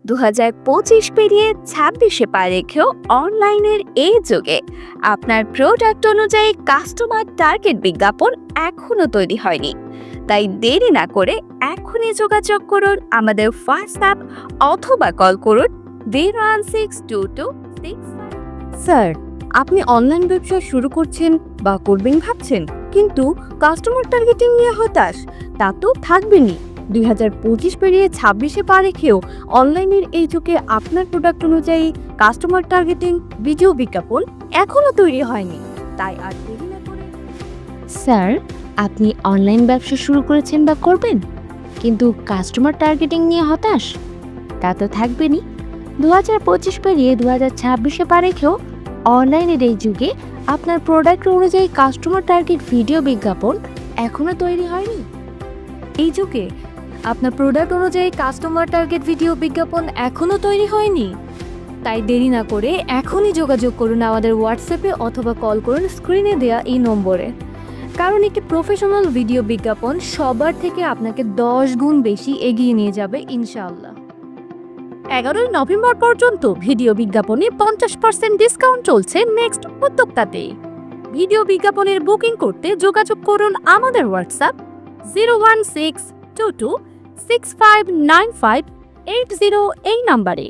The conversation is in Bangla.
2025 পেরিয়ে 26-এ পা রেখেও অনলাইনের এই যুগে আপনার প্রোডাক্ট অনুযায়ী কাস্টমার টার্গেট বিজ্ঞাপন এখনো তৈরি হয়নি। তাই দেরি না করে এখনই যোগাযোগ করুন আমাদের হোয়াটসঅ্যাপ অথবা কল করুন 0162265। স্যার, আপনি অনলাইন ব্যবসা শুরু করছেন বা করবেন ভাবছেন, কিন্তু কাস্টমার টার্গেটিং নিয়ে হতাশ? তা তো থাকবেনই। 2025 পেরিয়ে 26-এ পা রেখেও অনলাইনের এই যুগে আপনার প্রোডাক্ট অনুযায়ী কাস্টমার টার্গেটিং ভিডিও বিজ্ঞাপন এখনো তৈরি হয়নি। তাই আর দেরি না করে। স্যার, আপনি অনলাইন ব্যবসা শুরু করেছেন বা করবেন, কিন্তু কাস্টমার টার্গেটিং নিয়ে হতাশ? তা তো থাকবেনই। 2025 পেরিয়ে 2026-এ পা রেখেও অনলাইনের এই যুগে আপনার প্রোডাক্ট অনুযায়ী কাস্টমার টার্গেট ভিডিও বিজ্ঞাপন এখনো তৈরি হয়নি। এই যুগে আপনার প্রোডাক্ট অনুযায়ী কাস্টমার টার্গেট ভিডিও বিজ্ঞাপন এখনো তৈরি হয়নি? তাই দেরি না করে এখনই যোগাযোগ করুন আমাদের হোয়াটসঅ্যাপে অথবা কল করুন স্ক্রিনে দেয়া এই নম্বরে। কারণ একটি প্রফেশনাল ভিডিও বিজ্ঞাপন সবার থেকে আপনাকে 10 গুণ বেশি এগিয়ে নিয়ে যাবে ইনশাআল্লাহ। 11 নভেম্বর পর্যন্ত ভিডিও বিজ্ঞাপনে 50% ডিসকাউন্ট চলছে নেক্সট উদ্যোক্তাতে। ভিডিও বিজ্ঞাপনের বুকিং করতে যোগাযোগ করুন আমাদের হোয়াটসঅ্যাপ 01622659580 এই নাম্বারে।